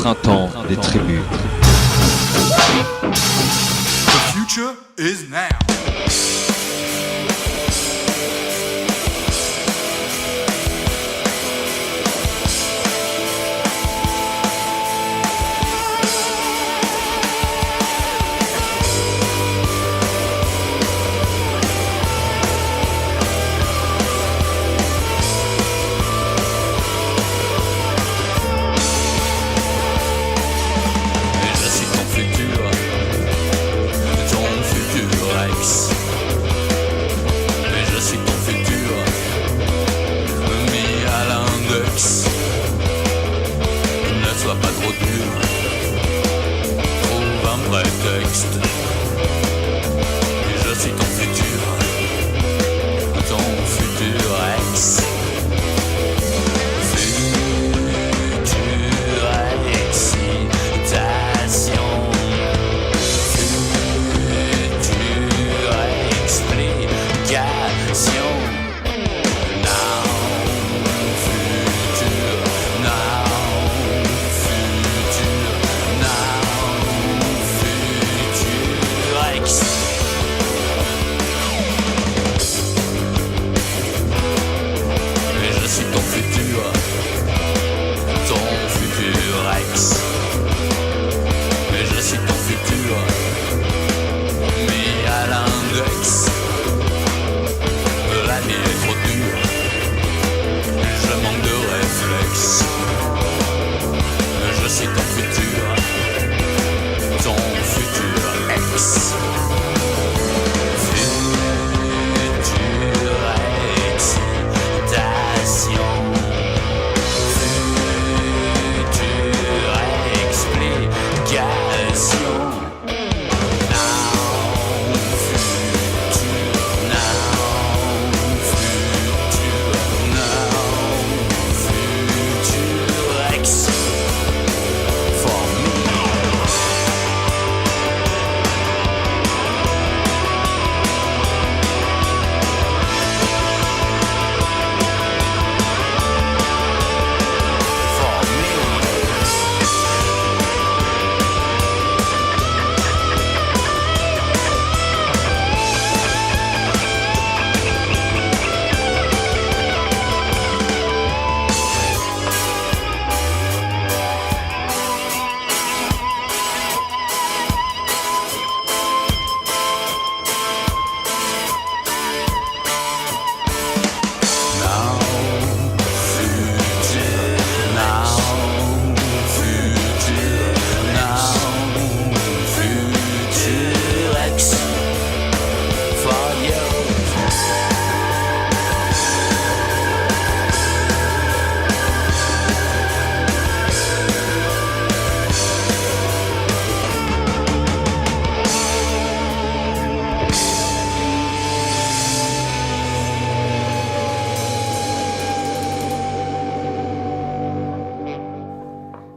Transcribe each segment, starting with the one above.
printemps des tribus. The future is now.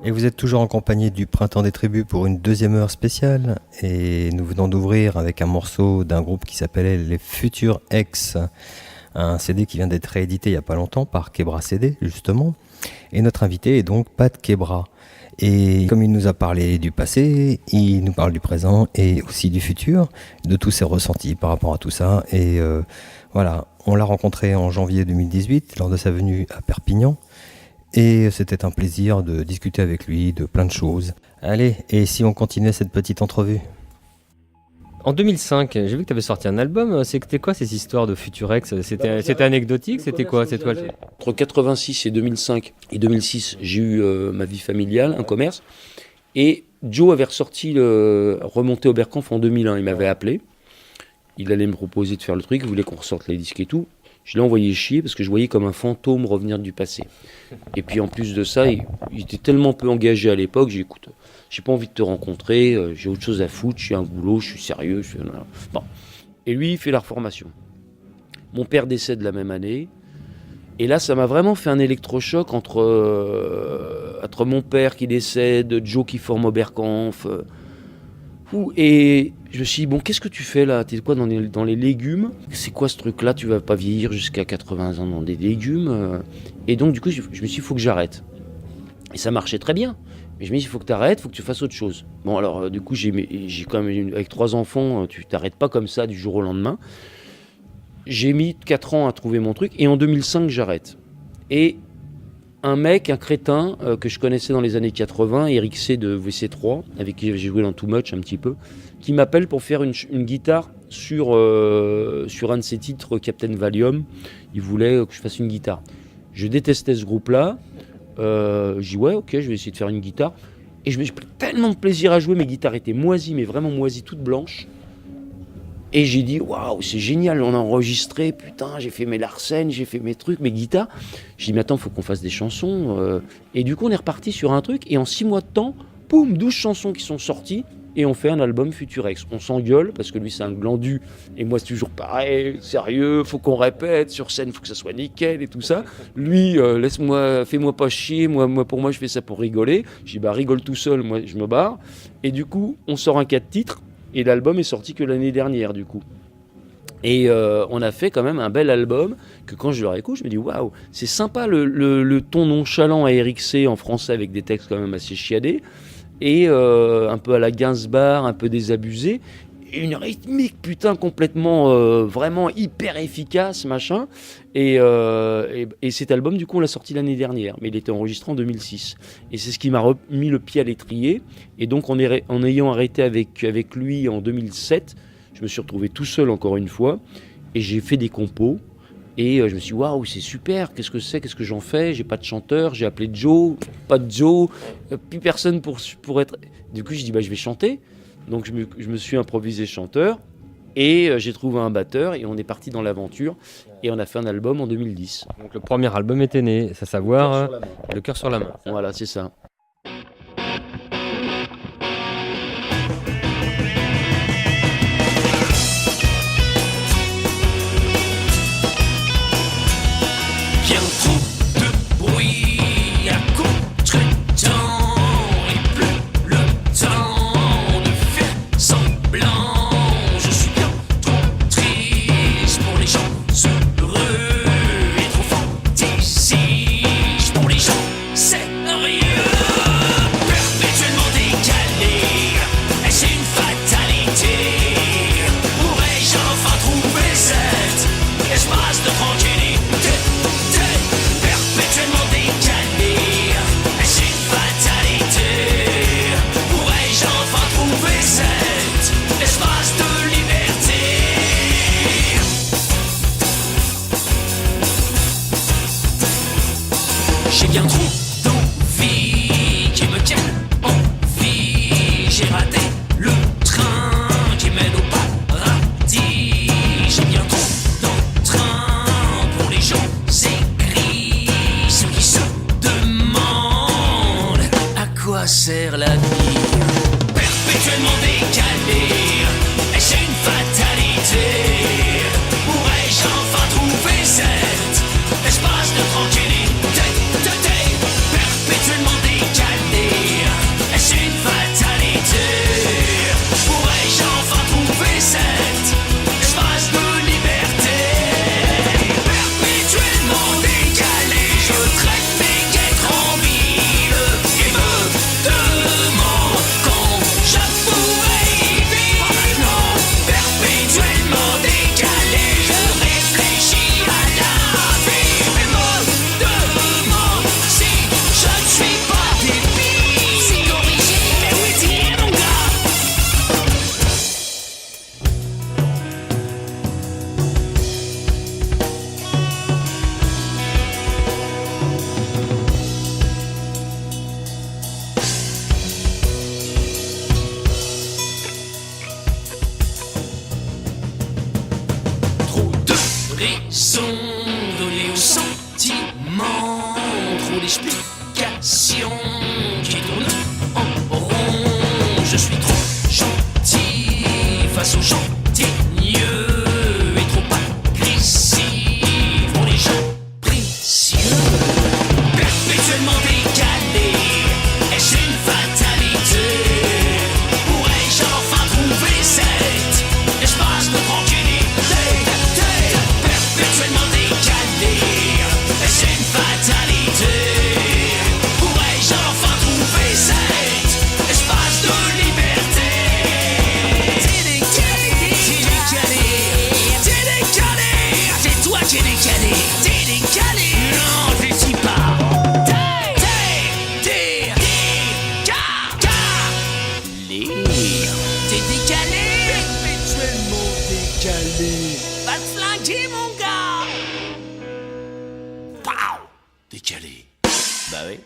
Et vous êtes toujours en compagnie du Printemps des Tribus pour une deuxième heure spéciale. Et nous venons d'ouvrir avec un morceau d'un groupe qui s'appelait Les Future X, un CD qui vient d'être réédité il n'y a pas longtemps par Quebra CD, justement. Et notre invité est donc Pat Quebra. Et comme il nous a parlé du passé, il nous parle du présent et aussi du futur, de tous ses ressentis par rapport à tout ça. Et voilà, on l'a rencontré en janvier 2018 lors de sa venue à Perpignan. Et c'était un plaisir de discuter avec lui de plein de choses. Allez, et si on continuait cette petite entrevue ? En 2005, j'ai vu que tu avais sorti un album. C'était quoi ces histoires de Futurex ? C'était anecdotique ? C'était quoi ? C'est toi Entre 86 et 2005 et 2006, j'ai eu ma vie familiale, un commerce. Et Joe avait ressorti Remonté Oberkampf en 2001. Il m'avait appelé. Il allait me proposer de faire le truc. Il voulait qu'on ressorte les disques et tout. Je l'ai envoyé chier parce que je voyais comme un fantôme revenir du passé. Et puis en plus de ça, il était tellement peu engagé à l'époque. J'ai dit, écoute, j'ai pas envie de te rencontrer, j'ai autre chose à foutre, j'ai un boulot, je suis sérieux. Bon. Et lui, il fait la reformation. Mon père décède la même année. Et là, ça m'a vraiment fait un électrochoc entre mon père qui décède, Joe qui forme Oberkampf. Et je me suis dit, bon, qu'est-ce que tu fais là ? T'es quoi dans les légumes ? C'est quoi ce truc-là ? Tu vas pas vieillir jusqu'à 80 ans dans des légumes ? Et donc, du coup, je me suis dit, il faut que j'arrête. Et ça marchait très bien. Mais je me dis, il faut que tu arrêtes, il faut que tu fasses autre chose. Bon, alors, du coup, j'ai quand même, avec 3 enfants, tu t'arrêtes pas comme ça du jour au lendemain. J'ai mis 4 ans à trouver mon truc, et en 2005, j'arrête. Et un mec, un crétin, que je connaissais dans les années 80, Eric C de VC3, avec qui j'ai joué dans Too Much un petit peu, qui m'appelle pour faire une guitare sur un de ses titres, Captain Valium. Il voulait que je fasse une guitare. Je détestais ce groupe-là. Je dis ouais, ok, je vais essayer de faire une guitare. Et j'ai pris tellement de plaisir à jouer, mes guitares étaient moisies, mais vraiment moisies, toutes blanches. Et j'ai dit waouh, c'est génial, on a enregistré, putain, j'ai fait mes Larsen, j'ai fait mes trucs, mes guitares. J'ai dit mais attends, faut qu'on fasse des chansons. Et du coup, on est reparti sur un truc, et en 6 mois de temps, boum, 12 chansons qui sont sorties. Et on fait un album Futurex. On s'engueule parce que lui c'est un glandu et moi c'est toujours pareil, sérieux, faut qu'on répète sur scène, faut que ça soit nickel et tout ça. Lui, fais-moi pas chier, pour moi je fais ça pour rigoler. Je dis bah rigole tout seul, moi je me barre. Et du coup on sort un 4 titres et l'album est sorti que l'année dernière du coup. Et on a fait quand même un bel album que quand je le réécoute, je me dis waouh, c'est sympa le ton nonchalant à Eric C en français avec des textes quand même assez chiadés. Et un peu à la Gainsbourg, un peu désabusé, et une rythmique putain complètement vraiment hyper efficace machin. Et cet album du coup on l'a sorti l'année dernière, mais il était enregistré en 2006. Et c'est ce qui m'a remis le pied à l'étrier. Et donc en ayant arrêté avec lui en 2007, je me suis retrouvé tout seul encore une fois, et j'ai fait des compos. Et je me suis dit, waouh, c'est super, qu'est-ce que j'en fais? J'ai pas de chanteur, j'ai appelé Joe, pas de Joe, plus personne pour être. Du coup, je dis, bah, je vais chanter. Donc, je me suis improvisé chanteur, et j'ai trouvé un batteur, et on est parti dans l'aventure, et on a fait un album en 2010. Donc le premier album était né, c'est à savoir Le cœur sur la main. Voilà, c'est ça. Bien trop de bruit à contre-temps et plus le temps de faire semblant. Je suis bien trop triste pour les gens heureux et trop fantaisiste pour les gens sérieux. Perpétuellement décalé, est-ce une fatalité? Pourrais-je enfin trouver cet espace de tranquillité? Perpétuellement décalé, est-ce une fatalité? Pourrais-je enfin trouver cet espace de liberté? J'ai bien trop d'envie qui me tienne en vie. J'ai raté le train qui mène au paradis. J'ai bien trop d'entrain pour les gens aigris, ceux qui se demandent à quoi sert la vie. Perpétuellement décalé, est-ce une fatalité? Pourrais-je enfin trouver cet espace de tranquillité? Perpétuellement décalé, est-ce une fatalité? Pourrais-je enfin trouver cet espace de liberté? Perpétuellement décalé, je traite mes guêtres en mille et me demande quand je pourrais y vivre maintenant. Perpétuellement décalé, je réfléchis à la vie et me demande si je ne suis pas débile. Si corrigé, mais oui, dis mon gars. Trop de raisons données aux sentiments, trop d'explications qui tournent en rond. Je suis trop gentil face aux gentilleux et trop agressif pour les gens précieux. Perpétuellement décalé, est-ce une fatalité? Pourrais-je enfin trouver cet espace de tranquillité? Perpétuellement décalé, est-ce une fatalité? toi t'es décalé. T'es décalé. Non, je le dis pas. T'es décalé. Perpétuellement décalé. Va te flinguer, mon gars. Pow. Décalé. Bah oui.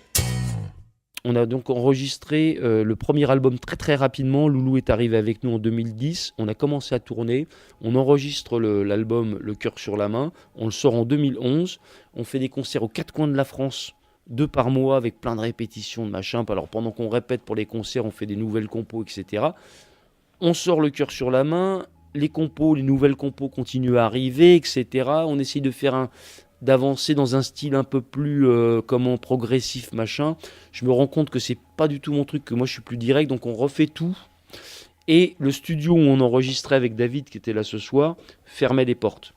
On a donc enregistré le premier album très très rapidement. Loulou est arrivé avec nous en 2010. On a commencé à tourner. On enregistre l'album Le Cœur sur la main. On le sort en 2011. On fait des concerts aux quatre coins de la France, 2 par mois, avec plein de répétitions, de machin. Alors pendant qu'on répète pour les concerts, on fait des nouvelles compos, etc. On sort Le Cœur sur la main. Les nouvelles compos continuent à arriver, etc. On essaye de faire d'avancer dans un style un peu plus progressif, machin. Je me rends compte que c'est pas du tout mon truc, que moi je suis plus direct, donc on refait tout. Et le studio où on enregistrait avec David, qui était là ce soir, fermait les portes.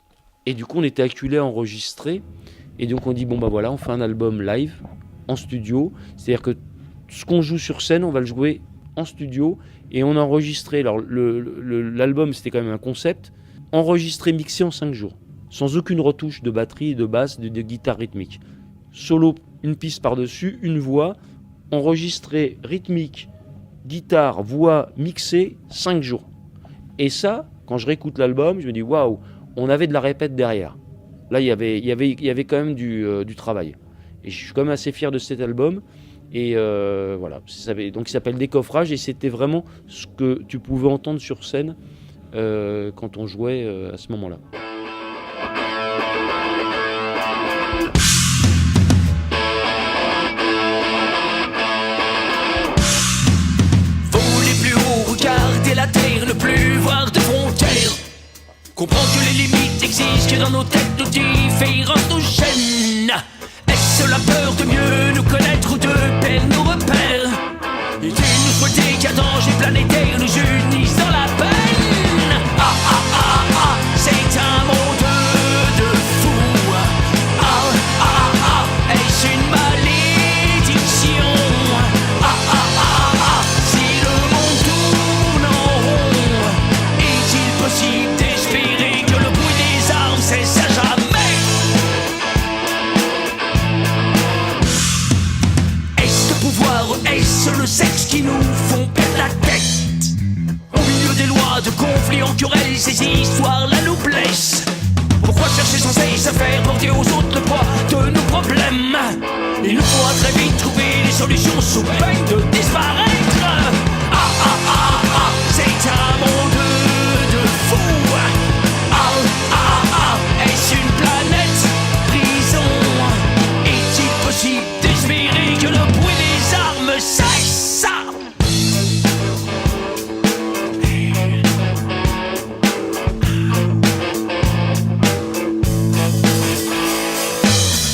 Et du coup on était acculés à enregistrer. Et donc on dit bon bah voilà, on fait un album live en studio. C'est-à-dire que ce qu'on joue sur scène, on va le jouer en studio. Et on a enregistré, alors l'album c'était quand même un concept, enregistré, mixé en 5 jours. Sans aucune retouche de batterie, de basse, de guitare rythmique. Solo, une piste par-dessus, une voix, enregistré, rythmique, guitare, voix, mixé, 5 jours. Et ça, quand je réécoute l'album, je me dis waouh, on avait de la répète derrière. Là, il y avait quand même du travail. Et je suis quand même assez fier de cet album. Et voilà, donc il s'appelle Décoffrage, et c'était vraiment ce que tu pouvais entendre sur scène quand on jouait à ce moment-là. Regarder la terre, ne plus voir de frontières. Comprendre que les limites existent, que dans nos têtes nos différences nous gênent. Est-ce la peur de mieux nous connaître ou de perdre nos repères? Et tu nous souhaitais qu'un danger planétaire nous unisse dans la peine. Ah ah ah ah, c'est un monde de fous. Ah ah ah, est-ce une malédiction? Ah ah ah ah, si le monde tourne en rond, est-il possible d'espérer que le bruit des armes cesse à jamais? Est-ce le pouvoir, est-ce le sexe qui nous font perdre la tête? Au milieu des lois de conflits en querelles, ces histoires-là nous blessent. Pourquoi chercher sans cesse à faire porter aux autres le poids de nos problèmes? Il nous faudra très vite trouver des solutions sous peine de disparaître. Ah ah ah ah, c'est un monde de fous. Ah ah ah, est-ce une planète prison? Est-il possible d'espérer que le bruit des armes cesse?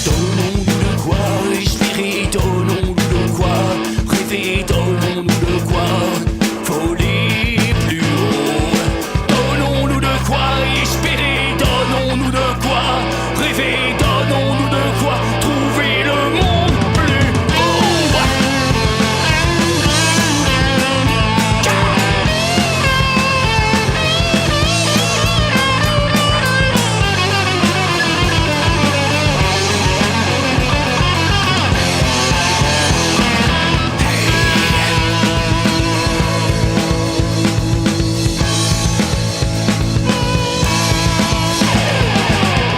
Donnons-nous de quoi respirer, donnons-nous de quoi rêver, donnons-nous de quoi voler plus haut. Donnons-nous de quoi espérer, donnons-nous de quoi rêver, donnons-nous de quoi trouver le monde plus haut.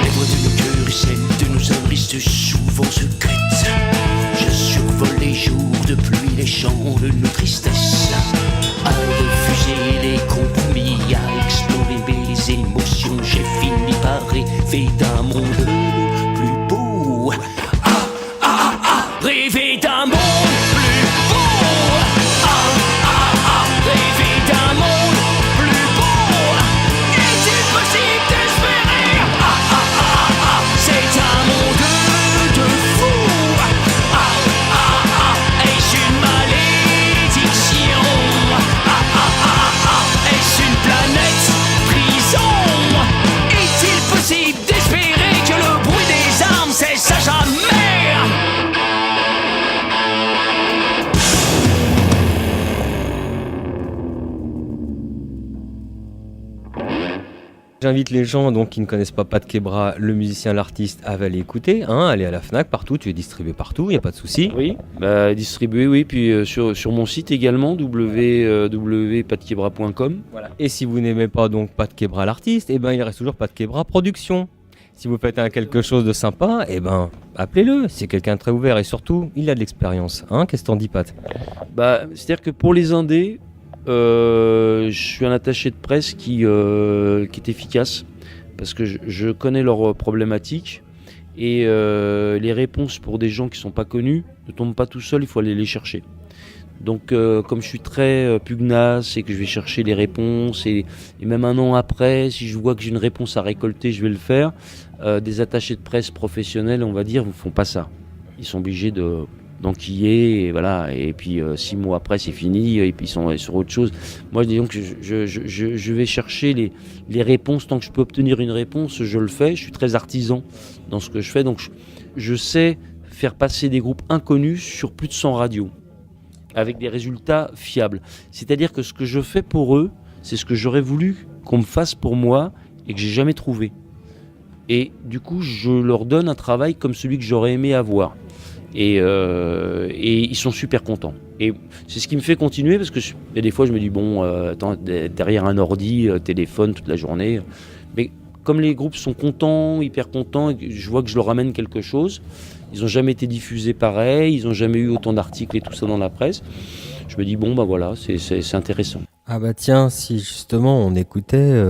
Les voix de nos cœurs et celles de nos âmes restent souvent secrètes. Je survole les jours de pluie, les chants de nos tristesses. À refuser les compromis, à explorer mes émotions, j'ai fini par rêver d'un monde plus beau. Ah ah ah, rêver d'un monde plus beau. Ah ah ah, rêver d'un monde plus beau. Est-il possible d'espérer? Ah ah ah ah, c'est un monde de fous. Ah ah ah, est-ce une malédiction? Ah ah ah ah, est-ce une planète prison? Est-il possible d'espérer que le bruit des armes cesse à jamais? J'invite les gens donc qui ne connaissent pas Pat Quebra, le musicien, l'artiste, à aller écouter, aller à la Fnac, partout, tu es distribué partout, il n'y a pas de souci. Oui, distribué, oui, puis sur mon site également, www.patquebra.com. Voilà. Et si vous n'aimez pas donc Pat Quebra l'artiste, il reste toujours Pat Quebra Production. Si vous faites quelque chose de sympa, appelez-le, c'est quelqu'un de très ouvert et surtout, il a de l'expérience. Qu'est-ce que t'en dis, Pat ? C'est-à-dire que pour les indés, je suis un attaché de presse qui est efficace parce que je connais leurs problématiques et les réponses pour des gens qui ne sont pas connus ne tombent pas tout seuls, il faut aller les chercher. Donc comme je suis très pugnace et que je vais chercher les réponses et même un an après, si je vois que j'ai une réponse à récolter, je vais le faire. Des attachés de presse professionnels, on va dire, ne font pas ça. Ils sont obligés d'enquiller et voilà, et puis 6 mois après c'est fini et puis ils sont sur autre chose. Moi disons que je vais chercher les réponses, tant que je peux obtenir une réponse je le fais, je suis très artisan dans ce que je fais, donc je sais faire passer des groupes inconnus sur plus de 100 radios avec des résultats fiables, c'est-à-dire que ce que je fais pour eux c'est ce que j'aurais voulu qu'on me fasse pour moi et que j'ai jamais trouvé, et du coup je leur donne un travail comme celui que j'aurais aimé avoir. Et ils sont super contents. Et c'est ce qui me fait continuer parce que des fois je me dis attends, derrière un ordi, téléphone toute la journée. Mais comme les groupes sont contents, hyper contents, et je vois que je leur ramène quelque chose, ils n'ont jamais été diffusés pareil, ils n'ont jamais eu autant d'articles et tout ça dans la presse. Je me dis voilà, c'est intéressant. Tiens, si justement on écoutait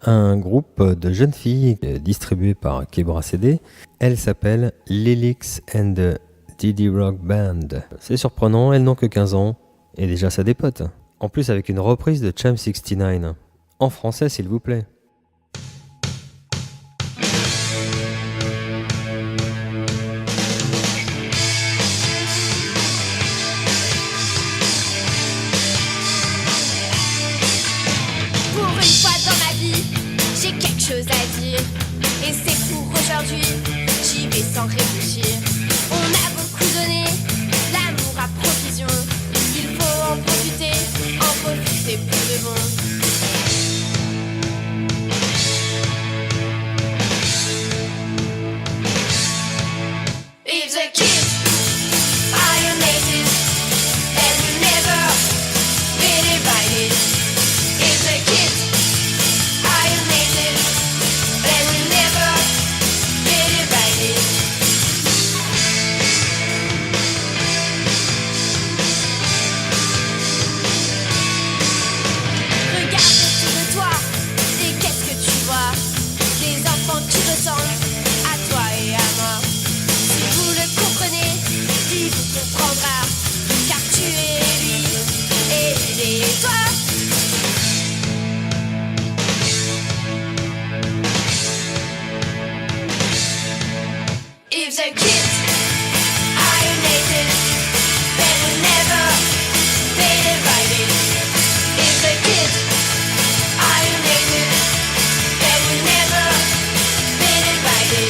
un groupe de jeunes filles distribué par Quebra CD. Elle s'appelle Lilix and the Didi Rock Band. C'est surprenant, elles n'ont que 15 ans et déjà ça dépote. En plus avec une reprise de Cham 69. En français s'il vous plaît. Sans réfléchir, on a beaucoup donné, l'amour à profusion, il faut en profiter pour de bon. If the kids are your mates, then you never be divided. If the kids are your mates, then you never be divided. If the kids are united, then we'll never be divided. If the kids are united, then we'll never be divided.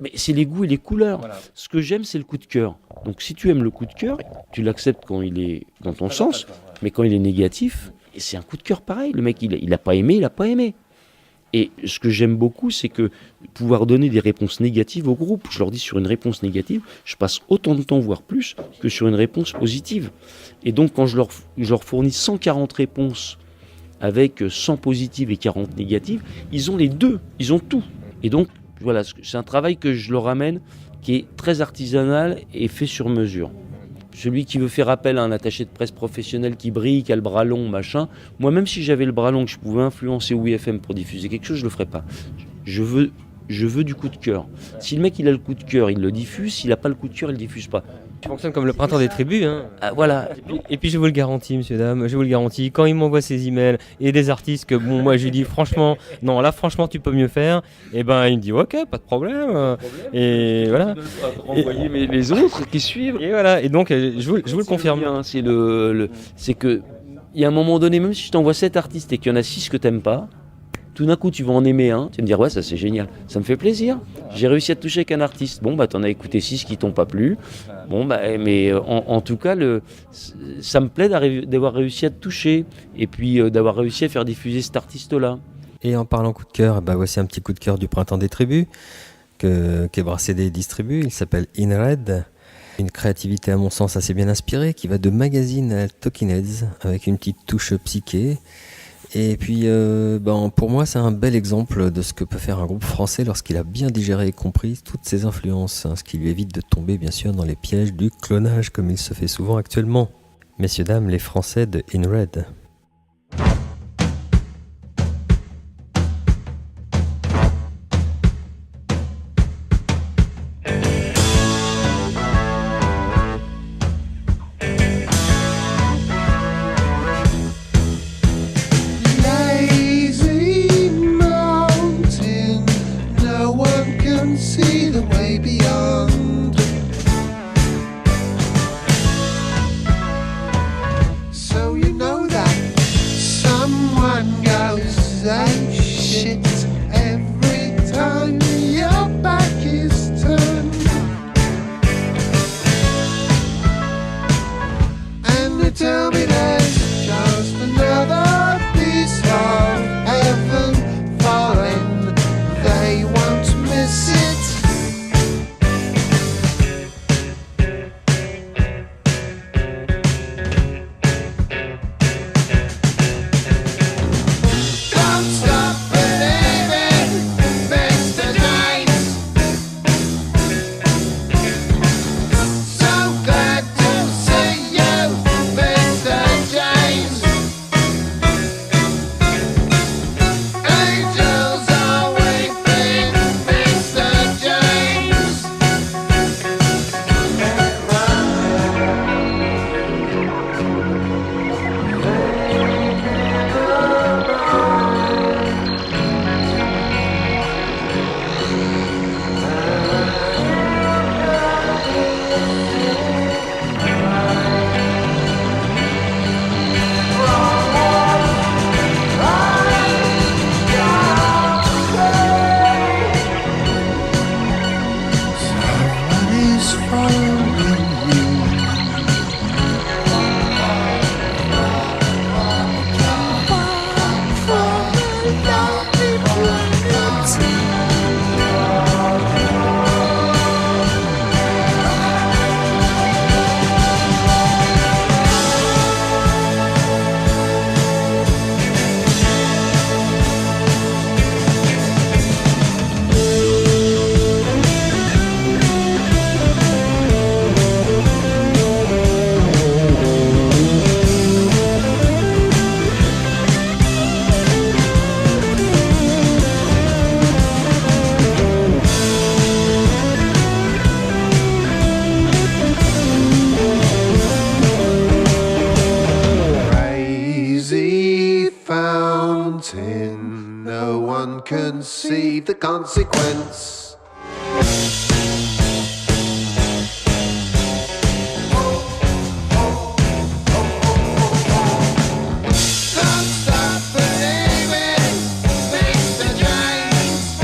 Mais c'est les goûts et les couleurs. Ce que j'aime, c'est le coup de cœur. Donc si tu aimes le coup de cœur, tu l'acceptes quand il est dans ton sens, mais quand il est négatif, et c'est un coup de cœur pareil. Le mec, il a pas aimé, il a pas aimé. Et ce que j'aime beaucoup, c'est que pouvoir donner des réponses négatives au groupe. Je leur dis, sur une réponse négative, je passe autant de temps, voire plus, que sur une réponse positive. Et donc, quand je leur fournis 140 réponses avec 100 positives et 40 négatives, ils ont les deux, ils ont tout. Et donc, voilà, c'est un travail que je leur amène qui est très artisanal et fait sur mesure. Celui qui veut faire appel à un attaché de presse professionnel qui brille, qui a le bras long, machin, moi, même si j'avais le bras long, que je pouvais influencer OUI-FM pour diffuser quelque chose, je le ferais pas. Je veux du coup de cœur. Si le mec il a le coup de cœur, il le diffuse. S'il n'a pas le coup de cœur, il le diffuse pas. Tu fonctionnes comme le printemps des tribus. Hein. Ah, voilà. Et puis je vous le garantis, monsieur, dame, je vous le garantis, quand il m'envoie ses emails et des artistes que bon, moi je lui dis franchement, non là franchement tu peux mieux faire, et ben il me dit ok, pas de problème. Et voilà. Envoyer les autres qui suivent. Et voilà. Et donc je vous le confirme. Bien, c'est que il y a un moment donné, même si je t'envoie 7 artistes et qu'il y en a 6 que t'aimes pas, tout d'un coup tu vas en aimer un, tu vas me dire ouais ça c'est génial, ça me fait plaisir, j'ai réussi à te toucher avec un artiste, bon bah t'en as écouté 6 qui t'ont pas plu, bon bah mais en tout cas ça me plaît d'avoir réussi à te toucher, et puis d'avoir réussi à faire diffuser cet artiste là. Et en parlant coup de cœur, bah voici un petit coup de cœur du printemps des tribus qu'Ebra CD distribue, il s'appelle In Red. Une créativité à mon sens assez bien inspirée qui va de magazine à Talking Heads avec une petite touche psyché. Et puis pour moi c'est un bel exemple de ce que peut faire un groupe français lorsqu'il a bien digéré et compris toutes ses influences, ce qui lui évite de tomber bien sûr dans les pièges du clonage comme il se fait souvent actuellement. Messieurs dames, les Français de In Red. Lazy mountain, no one can see the way beyond. So you know that someone goes ape shit every time your back is turned. And they tell me there's just another piece of heaven falling. They won't miss it. Don't stop believing, Mr. James. So glad to see you, Mr. James. Angels are weeping, Mr. James. Someone is following you. Far from a lonely planet. Crazy fountain, no one can see the consequence. Don't stop believing, Mr. James.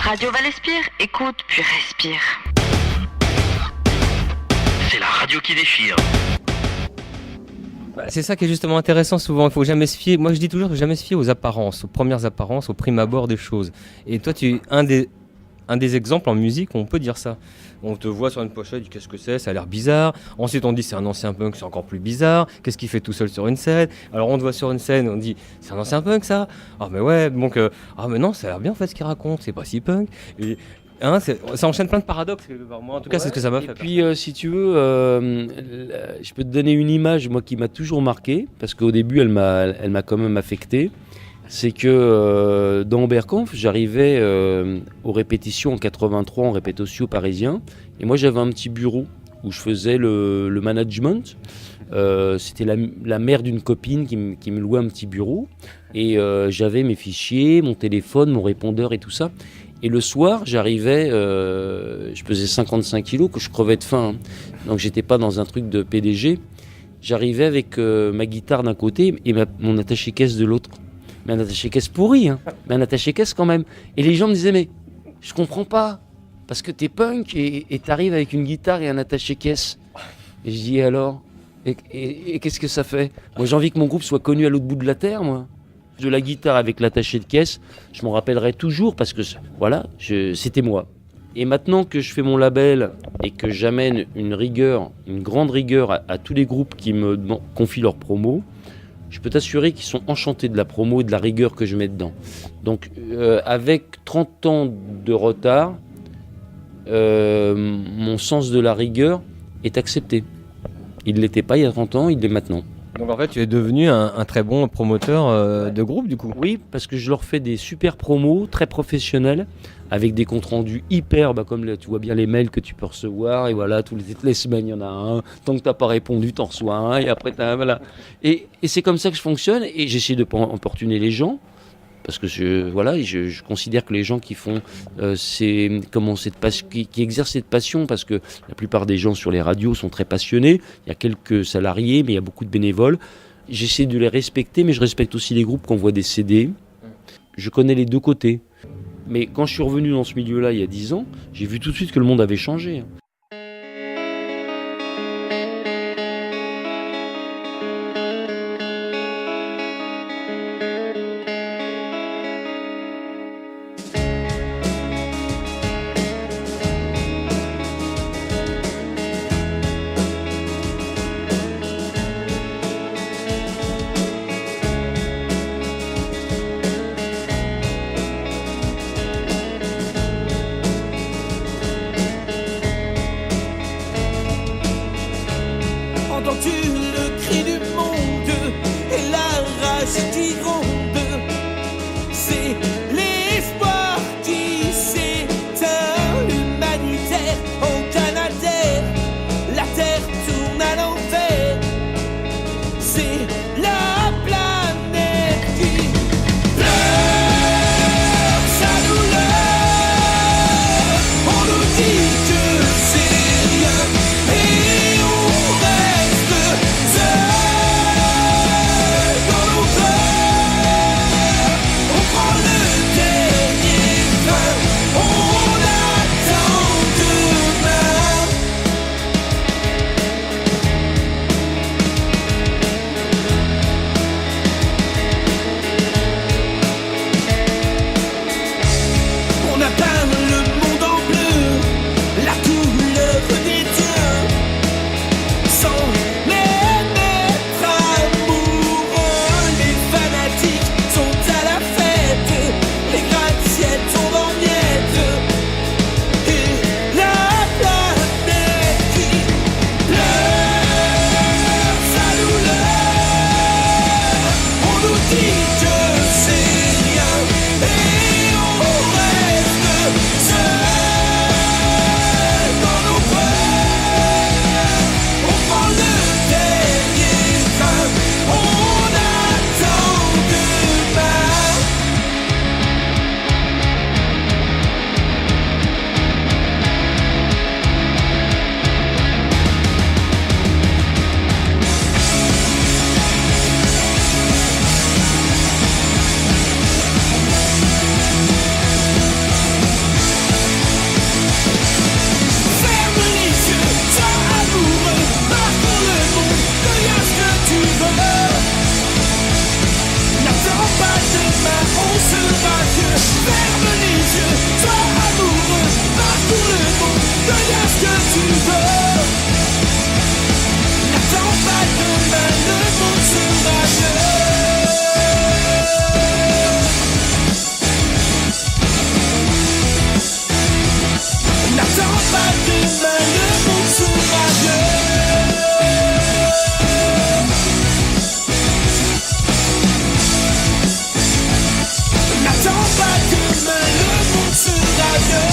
Radio Valespire, écoute puis respire. C'est la radio qui déchire. C'est ça qui est justement intéressant souvent, il faut jamais se fier, moi je dis toujours, jamais se fier aux apparences, aux premières apparences, au prime abord des choses. Et toi tu es un des exemples en musique où on peut dire ça. On te voit sur une pochette, tu dis qu'est-ce que c'est, ça a l'air bizarre. Ensuite on dit c'est un ancien punk, c'est encore plus bizarre. Qu'est-ce qu'il fait tout seul sur une scène? Alors on te voit sur une scène, on dit c'est un ancien punk ça. Ah mais ouais, donc ah mais non, ça a l'air bien en fait ce qu'il raconte, c'est pas si punk. Et hein, ça enchaîne plein de paradoxes. Moi, en tout cas, c'est ce que ça m'a fait. Et puis, si tu veux, je peux te donner une image, moi, qui m'a toujours marqué, parce qu'au début, elle m'a quand même affecté. C'est que dans Oberkampf, j'arrivais aux répétitions en 83, en répétition parisien, et moi, j'avais un petit bureau où je faisais le management. C'était la mère d'une copine qui me louait un petit bureau, et j'avais mes fichiers, mon téléphone, mon répondeur et tout ça. Et le soir, j'arrivais, je pesais 55 kilos, que je crevais de faim, hein. Donc j'étais pas dans un truc de PDG. J'arrivais avec ma guitare d'un côté et mon attaché-caisse de l'autre. Mais un attaché-caisse pourri, hein. Mais un attaché-caisse quand même. Et les gens me disaient, mais je comprends pas, parce que t'es punk et t'arrives avec une guitare et un attaché-caisse. Et je dis, alors et qu'est-ce que ça fait? Moi, j'ai envie que mon groupe soit connu à l'autre bout de la terre, moi. De la guitare avec l'attaché de caisse, je m'en rappellerai toujours parce que voilà, c'était moi. Et maintenant que je fais mon label et que j'amène une rigueur, une grande rigueur à tous les groupes qui me confient leurs promos, je peux t'assurer qu'ils sont enchantés de la promo et de la rigueur que je mets dedans. Donc avec 30 ans de retard, mon sens de la rigueur est accepté. Il ne l'était pas il y a 30 ans, il l'est maintenant. Donc en fait, tu es devenu un très bon promoteur de groupe du coup. Oui, parce que je leur fais des super promos, très professionnels, avec des comptes rendus hyper, comme tu vois bien les mails que tu peux recevoir, et voilà, toutes les semaines, il y en a un. Tant que tu n'as pas répondu, tu en reçois un, et après, voilà. Et c'est comme ça que je fonctionne, et j'essaie de ne pas importuner les gens, parce que je considère que les gens qui font qui exercent cette passion, parce que la plupart des gens sur les radios sont très passionnés, il y a quelques salariés, mais il y a beaucoup de bénévoles. J'essaie de les respecter, mais je respecte aussi les groupes qui envoient des CD. Je connais les deux côtés. Mais quand je suis revenu dans ce milieu-là il y a 10 ans, j'ai vu tout de suite que le monde avait changé. ce que tu veux. N'attends pas demain, le monde sera mieux. N'attends pas demain, le monde sera mieux. N'attends pas demain, le monde sera mieux.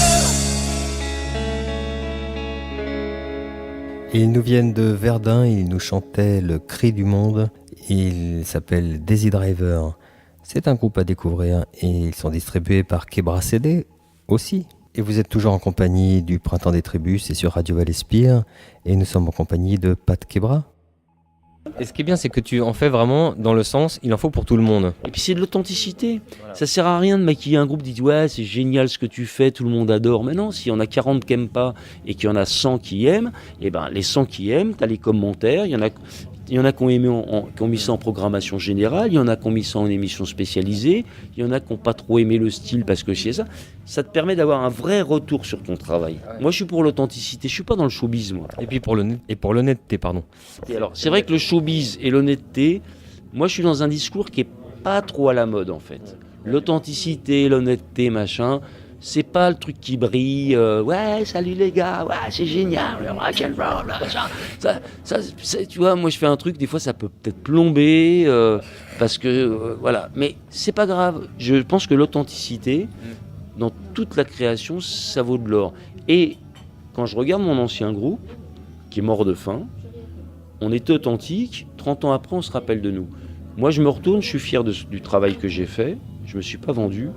Ils nous viennent de Verdun, ils nous chantaient le cri du monde. Ils s'appellent Daisy Driver. C'est un groupe à découvrir et ils sont distribués par Quebra CD aussi. Et vous êtes toujours en compagnie du Printemps des Tribus, c'est sur Radio Val-Espire. Et nous sommes en compagnie de Pat Quebra. Et ce qui est bien, c'est que tu en fais vraiment dans le sens, il en faut pour tout le monde. Et puis c'est de l'authenticité. Ça sert à rien de maquiller un groupe, dit ouais c'est génial ce que tu fais, tout le monde adore. Mais non, s'il y en a 40 qui aiment pas et qu'il y en a 100 qui aiment, et ben les 100 qui aiment, t'as les commentaires, il y en a qui ont aimé qui ont mis ça en programmation générale, il y en a qui ont mis ça en émission spécialisée, il y en a qui n'ont pas trop aimé le style parce que c'est ça. Ça te permet d'avoir un vrai retour sur ton travail. Moi je suis pour l'authenticité, je suis pas dans le showbiz moi. Et puis pour l'honnêteté, pardon. Et alors c'est vrai que le showbiz et l'honnêteté, moi je suis dans un discours qui est pas trop à la mode en fait. L'authenticité, l'honnêteté, machin, c'est pas le truc qui brille. Ouais, salut les gars, ouais, c'est génial, le rock'n'roll, ça, tu vois, moi je fais un truc, des fois ça peut peut-être plomber, parce que voilà, mais c'est pas grave. Je pense que l'authenticité, dans toute la création, ça vaut de l'or. Et quand je regarde mon ancien groupe, qui est mort de faim, on est authentique. 30 ans après, on se rappelle de nous. Moi, je me retourne, je suis fier du travail que j'ai fait. Je me suis pas vendu.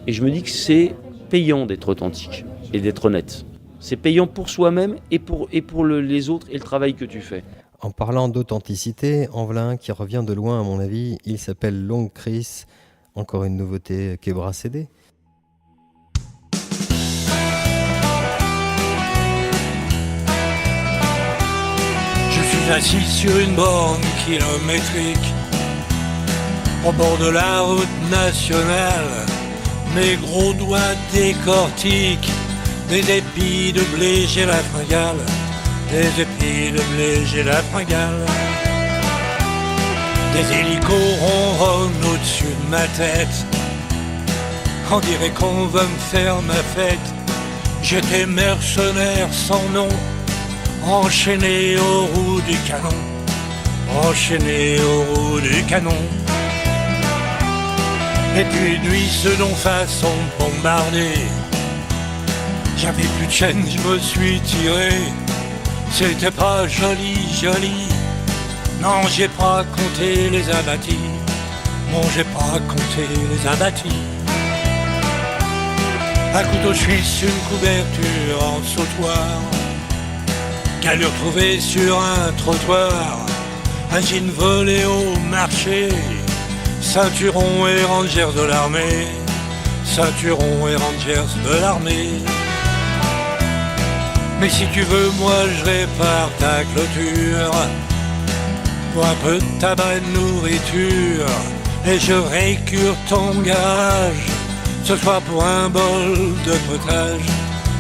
Et je me dis que c'est payant d'être authentique et d'être honnête. C'est payant pour soi-même et pour les autres et le travail que tu fais. En parlant d'authenticité, en voilà un qui revient de loin à mon avis. Il s'appelle Long Chris. Encore une nouveauté Quebra CD. Je suis assis sur une borne kilométrique au bord de la route nationale. Mes gros doigts décortiquent des épis de blé, j'ai la fringale. Des épis de blé, j'ai la fringale. Des hélicos ronronnent au-dessus de ma tête. On dirait qu'on va me faire ma fête. J'étais mercenaire sans nom, enchaîné aux roues du canon. Enchaîné aux roues du canon. Et puis nuit ce dont façon bombardée. J'avais plus de chaîne, je me suis tiré. C'était pas joli, joli. Non, j'ai pas compté les abattis. Non, j'ai pas compté les abattis. Un couteau suisse, une couverture en sautoir. Qu'allure trouvée sur un trottoir. Un jean volé au marché. Ceinturon et rangers de l'armée. Ceinturon et rangers de l'armée. Mais si tu veux, moi je répare ta clôture pour un peu de tabac et de nourriture. Et je récure ton garage, ce soir pour un bol de potage.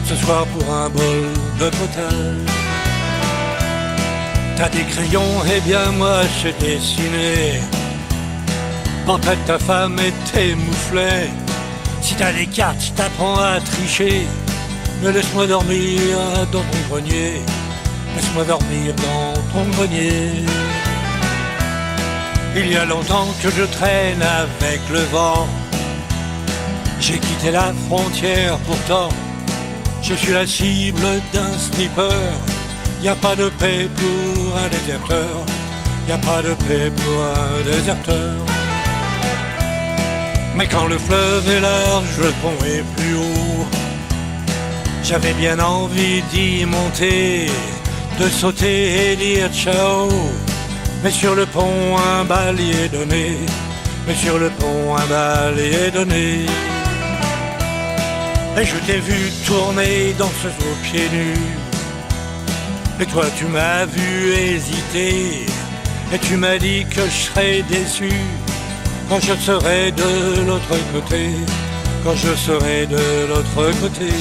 Ce soir pour un bol de potage. T'as des crayons, eh bien moi j'ai dessiné portrait de ta femme et tes mouflets. Si t'as des cartes, je t'apprends à tricher. Mais laisse-moi dormir dans ton grenier. Laisse-moi dormir dans ton grenier. Il y a longtemps que je traîne avec le vent. J'ai quitté la frontière pourtant. Je suis la cible d'un sniper. Y a pas de paix pour un déserteur. Y a pas de paix pour un déserteur. Mais quand le fleuve est large, le pont est plus haut. J'avais bien envie d'y monter, de sauter et dire ciao. Mais sur le pont un balai est donné. Mais sur le pont un balai est donné. Et je t'ai vu tourner dans ce eau pieds nus. Et toi tu m'as vu hésiter. Et tu m'as dit que je serais déçu quand je serai de l'autre côté. Quand je serai de l'autre côté.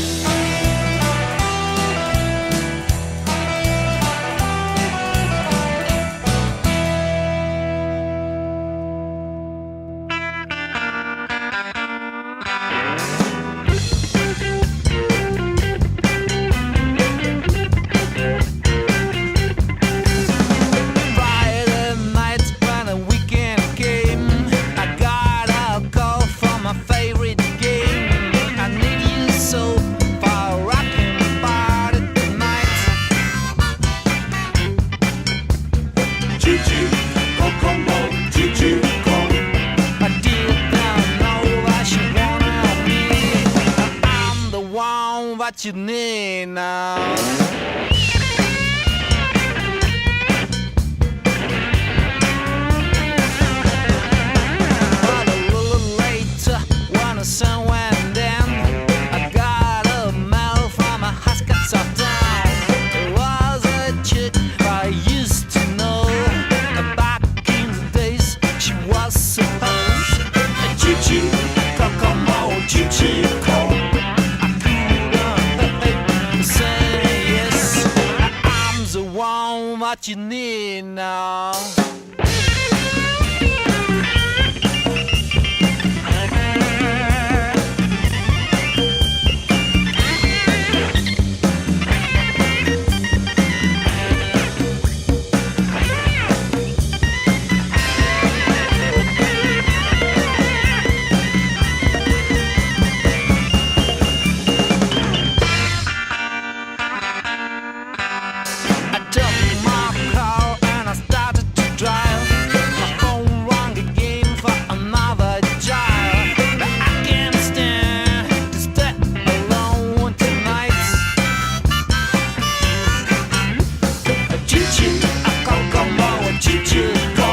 what you need now. But a little later, when the sun went down, I got a mail from a Huskats of town. It was a chick I used to know. Back in the days, she was supposed a Chichi, Kokomo, Chichi, Ko. I couldn't say yes. I'm the one what you need now. I took my car and I started to drive. My phone rang again for another jive. But I can't stand to stay alone tonight. A choo-choo, a Kokomo, a choo-choo, go.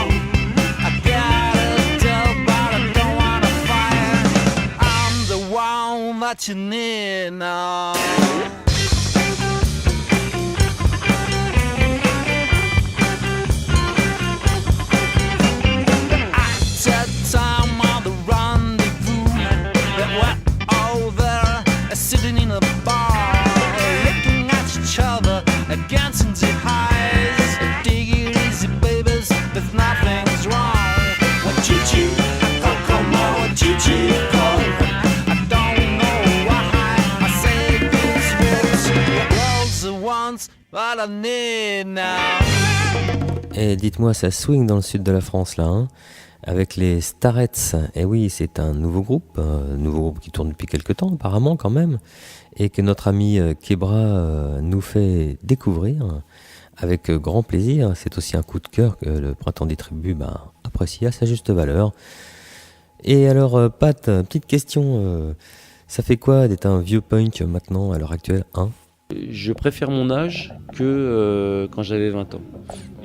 I gotta tell, but I don't wanna fight. I'm the one that you need now. At time on the rendezvous, they were all there, sitting in a bar, looking at each other, against the highs. Take it easy, babies, there's nothing's wrong. What choo-choo, Kokomo, what choo-choo, go. I don't know why I say these words. The world's the ones that I need now. Et dites-moi, ça swing dans le sud de la France là, hein, avec les Starets. Et oui, c'est un nouveau groupe qui tourne depuis quelques temps apparemment quand même, et que notre ami Kebra nous fait découvrir avec grand plaisir. C'est aussi un coup de cœur que le Printemps des Tribus apprécie à sa juste valeur. Et alors Pat, petite question, ça fait quoi d'être un vieux punk maintenant à l'heure actuelle, hein? Je préfère mon âge que quand j'avais 20 ans.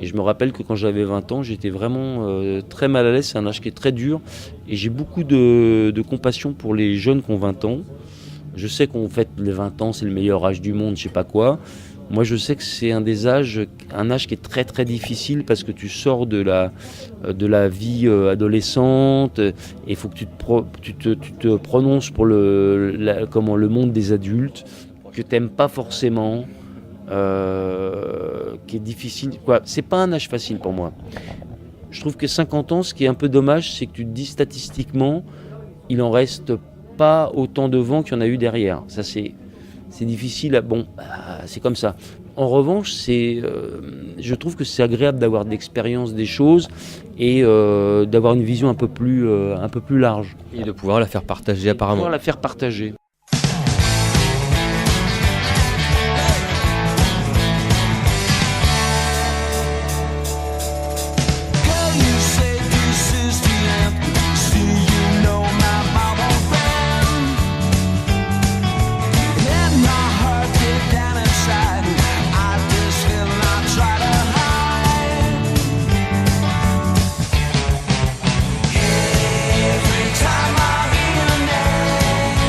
Et je me rappelle que quand j'avais 20 ans, j'étais vraiment très mal à l'aise. C'est un âge qui est très dur. Et j'ai beaucoup de compassion pour les jeunes qui ont 20 ans. Je sais qu'on fête les 20 ans, c'est le meilleur âge du monde, je sais pas quoi. Moi, je sais que c'est un âge qui est très très difficile parce que tu sors de la vie adolescente et il faut que tu te prononces pour le monde des adultes, que t'aimes pas forcément, qui est difficile. Quoi, c'est pas un âge facile pour moi. Je trouve que 50 ans, ce qui est un peu dommage, c'est que tu te dis statistiquement, il en reste pas autant devant qu'il y en a eu derrière. Ça, c'est difficile. Bon, c'est comme ça. En revanche, je trouve que c'est agréable d'avoir de l'expérience des choses et d'avoir une vision un peu plus large. Et de pouvoir la faire partager apparemment. Pouvoir la faire partager. Every time I hear your name,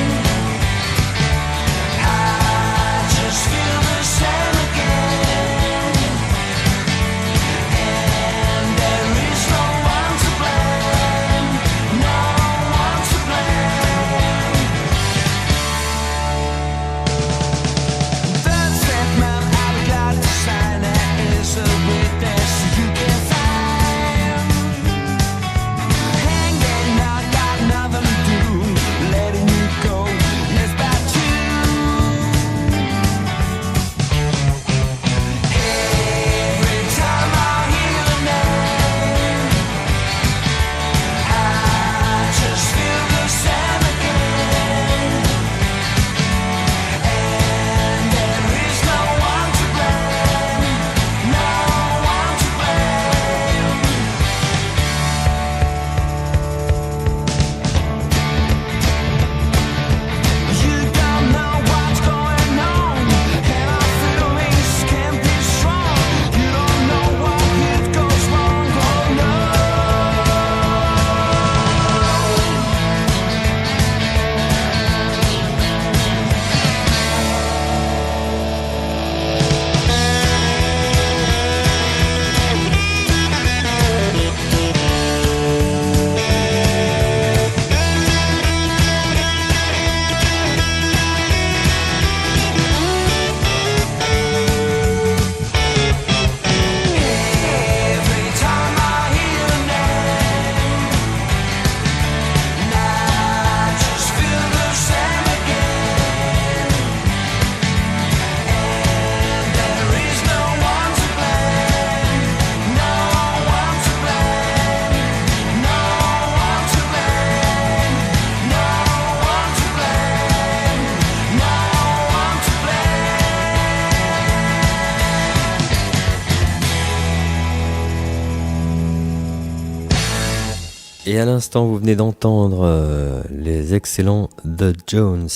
Et à l'instant, vous venez d'entendre les excellents The Jones,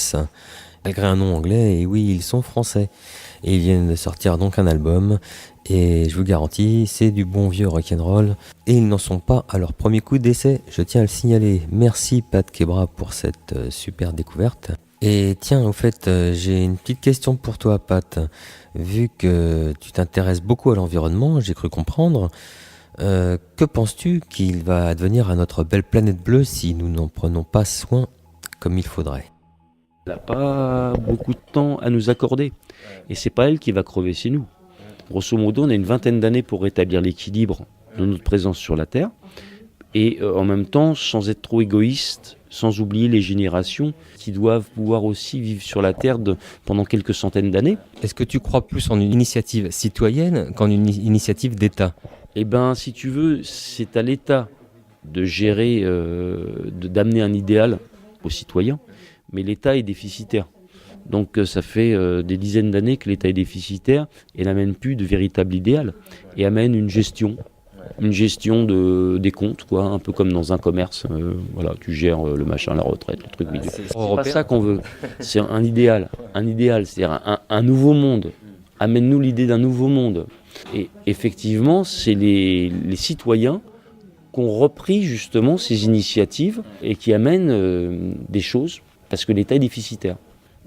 malgré un nom anglais, et oui, ils sont français. Et ils viennent de sortir donc un album, et je vous garantis, c'est du bon vieux rock'n'roll, et ils n'en sont pas à leur premier coup d'essai, je tiens à le signaler. Merci Pat Quebra pour cette super découverte. Et tiens, au fait, j'ai une petite question pour toi, Pat. Vu que tu t'intéresses beaucoup à l'environnement, j'ai cru comprendre, que penses-tu qu'il va advenir à notre belle planète bleue si nous n'en prenons pas soin comme il faudrait ? Elle n'a pas beaucoup de temps à nous accorder. Et c'est pas elle qui va crever, c'est nous. Grosso modo, on a une vingtaine d'années pour rétablir l'équilibre de notre présence sur la Terre. Et en même temps, sans être trop égoïste, sans oublier les générations qui doivent pouvoir aussi vivre sur la Terre pendant quelques centaines d'années. Est-ce que tu crois plus en une initiative citoyenne qu'en une initiative d'État ? Eh bien, si tu veux, c'est à l'État de gérer, d'amener un idéal aux citoyens. Mais l'État est déficitaire. Donc ça fait des dizaines d'années que l'État est déficitaire et n'amène plus de véritable idéal. Et amène une gestion des comptes, quoi, un peu comme dans un commerce. Voilà, tu gères le machin, la retraite, le truc bidule. C'est pas ça qu'on veut. C'est un idéal, c'est-à-dire un nouveau monde. Amène-nous l'idée d'un nouveau monde. Et effectivement, c'est les citoyens qui ont repris justement ces initiatives et qui amènent des choses parce que l'État est déficitaire.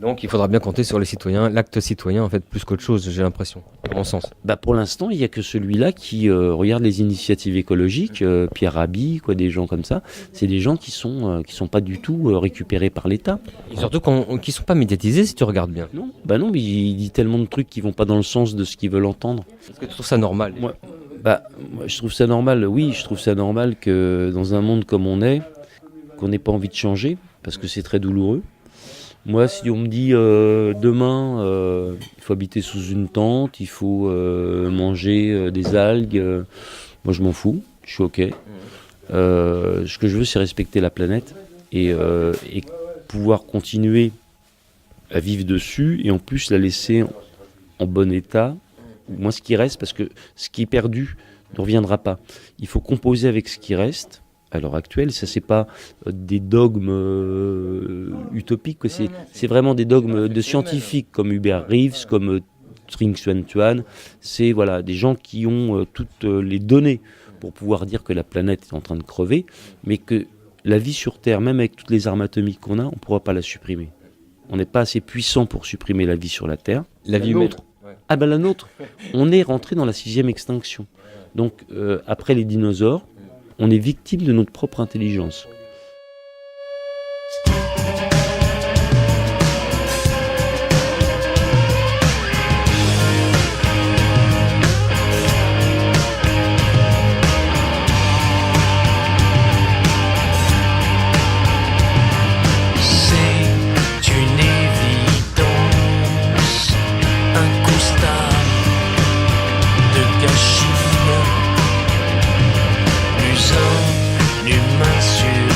Donc il faudra bien compter sur les citoyens, l'acte citoyen en fait plus qu'autre chose, j'ai l'impression, à mon sens. Pour l'instant, il n'y a que celui-là qui regarde les initiatives écologiques, Pierre Rabhi, des gens comme ça. C'est des gens qui sont pas du tout récupérés par l'État. Et surtout qui ne sont pas médiatisés si tu regardes bien. Non, mais il dit tellement de trucs qui vont pas dans le sens de ce qu'ils veulent entendre. Est-ce que tu trouves ça normal ? Moi, je trouve ça normal, oui, je trouve ça normal que dans un monde comme on est, qu'on n'ait pas envie de changer, parce que c'est très douloureux. Moi, si on me dit demain, il faut habiter sous une tente, il faut manger des algues, moi je m'en fous, je suis ok. Ce que je veux, c'est respecter la planète et pouvoir continuer à vivre dessus et en plus la laisser en bon état. Moi, ce qui reste, parce que ce qui est perdu ne reviendra pas. Il faut composer avec ce qui reste. À l'heure actuelle, ça c'est pas des dogmes utopiques, quoi. C'est vraiment des dogmes de scientifiques comme Hubert Reeves, comme Trinh Xuan Tuan. C'est des gens qui ont toutes les données pour pouvoir dire que la planète est en train de crever, mais que la vie sur Terre, même avec toutes les armes atomiques qu'on a, on ne pourra pas la supprimer. On n'est pas assez puissant pour supprimer la vie sur la Terre. La vie humaine. La nôtre. On est rentré dans la 6e extinction. Donc après les dinosaures, on est victime de notre propre intelligence. C'est une évidence, un constat de gâchis. Plus un humain sur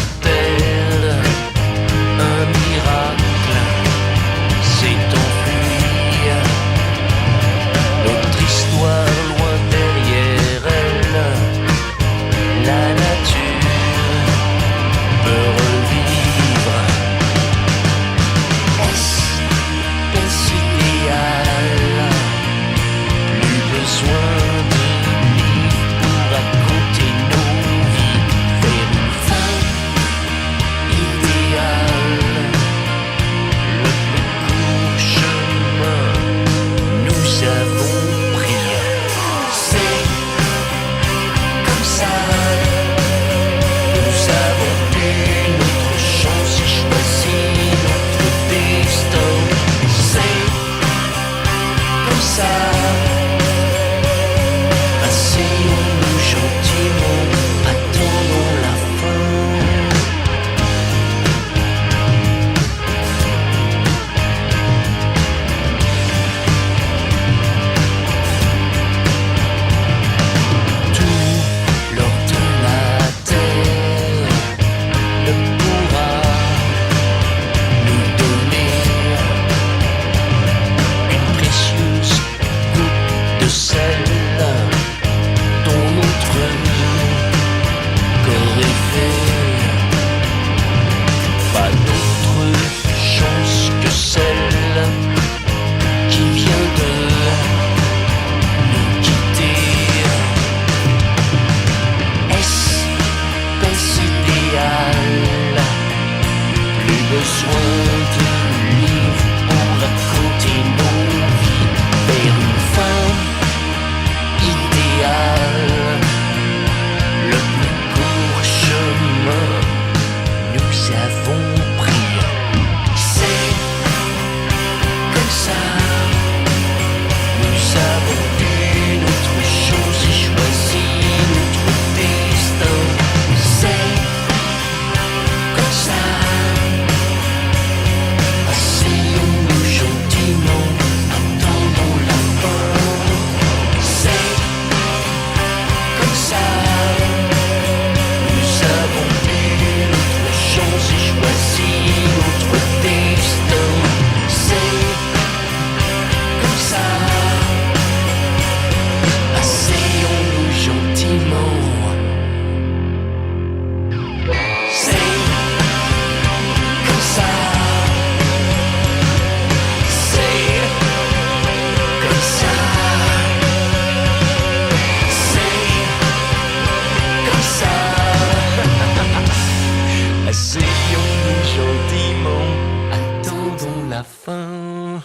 la fin.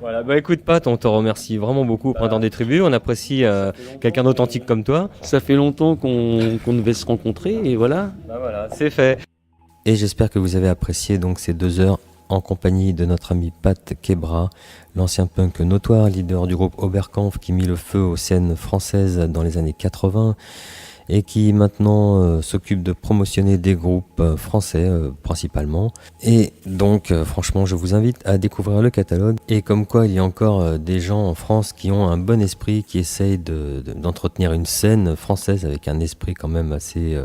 Voilà, bah écoute Pat, on te remercie vraiment beaucoup au Printemps des Tribus, on apprécie quelqu'un d'authentique comme toi. Ça fait longtemps qu'on devait se rencontrer et voilà. Bah voilà, c'est fait. Et j'espère que vous avez apprécié donc ces 2 heures en compagnie de notre ami Pat Kebra, l'ancien punk notoire, leader du groupe Oberkampf qui mit le feu aux scènes françaises dans les années 80 et qui maintenant s'occupe de promotionner des groupes français principalement. Et donc franchement je vous invite à découvrir le catalogue, et comme quoi il y a encore des gens en France qui ont un bon esprit, qui essayent d'entretenir une scène française avec un esprit quand même assez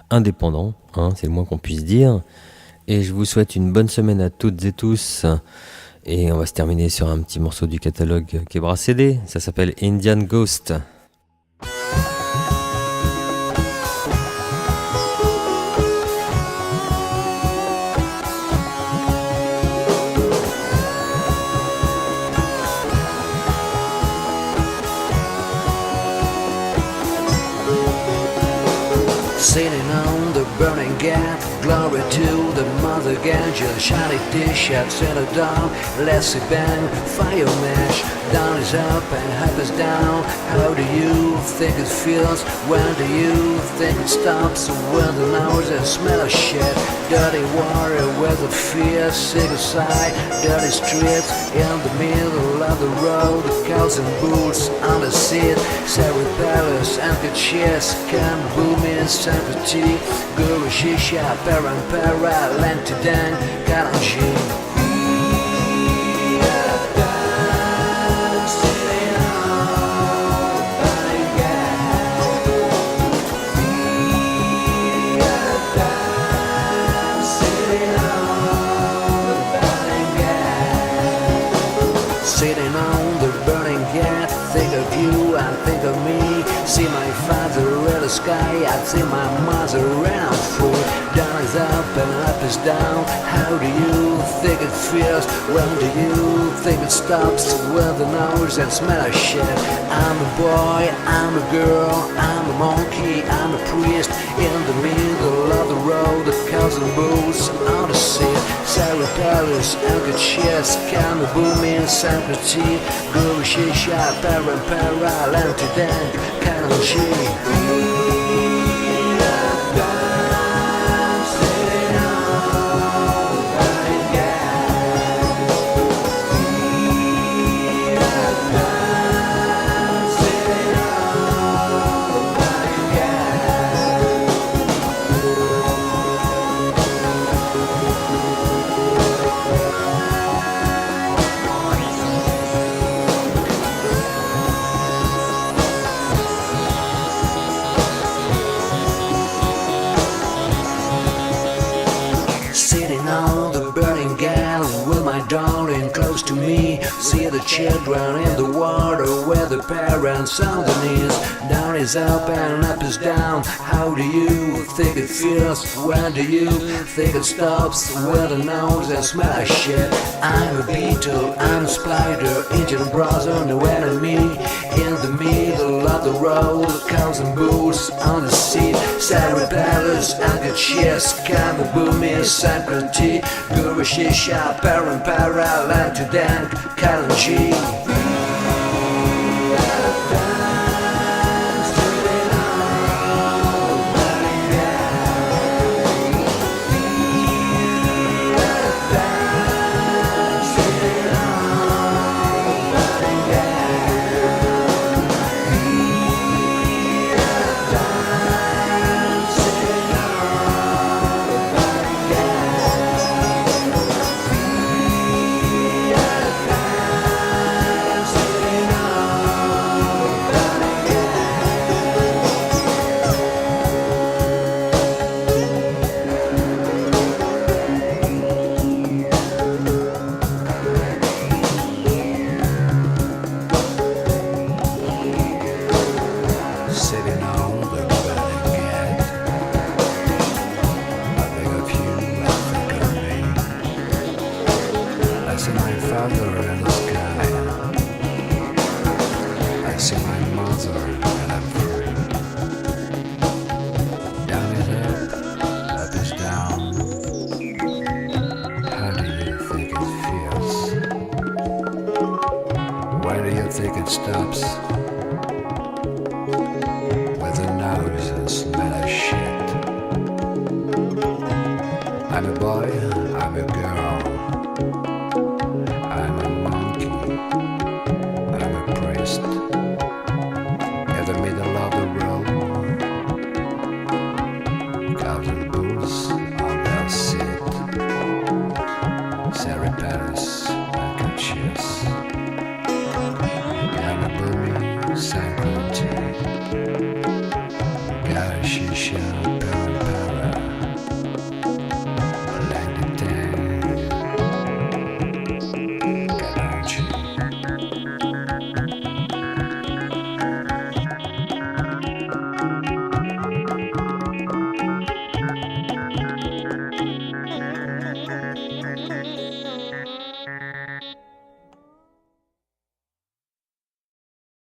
indépendant, hein, c'est le moins qu'on puisse dire. Et je vous souhaite une bonne semaine à toutes et tous. Et on va se terminer sur un petit morceau du catalogue Kebra CD. Ça s'appelle Indian Ghost. Sitting on the burning gap, glory to the mother ganja. Shiny t-shirt, settle down, let's see bang, fire mash. Down is up and up is down. How do you think it feels? When do you think it stops? When the nose and smell of shit. Dirty water with a fear, sick aside. Dirty streets in the middle of the road. Cows and boots on the seat. Sarah Palace, empty chairs, can boom in sympathy. Guru Shisha, Parampara, Lantidang, Karanji. Sitting on the burning gate, think of you and think of me. See my father in the sky, I see my mother and I'm full. Down is up and up is down. How do you think it feels? When do you think it stops? With the nose and smell of shit. I'm a boy, I'm a girl, I'm a monkey, I'm a priest. In the middle of the road, the cows and bulls on the seat. Sarah Palace, Anchor Chess, Camel Booming, Sanctity, Guru Shisha, Parampara, Lantidang, Karanji. Darling, close to me. See the children in the water where the parents on the knees. Down is up and up is down. How do you think it feels? When do you think it stops? With the nose and smell of shit. I'm a beetle, I'm a spider, Indian brother, no enemy. In the middle of the road, cows and bulls on the seat. Sarah Palace, Anchor Chess, Camel Booming, Sanctity, Guru Shisha, Parampara, Lantidang, Karanji. How do you think it feels? it stops. With a nose and smell of shit. I'm a boy, I'm a girl. I'm a monkey, I'm a priest. In the middle of the road, counting bulls on their seat. Sarah Paris, unconscious. I'm a boomy, Saint-Cloutier. Got a shisha,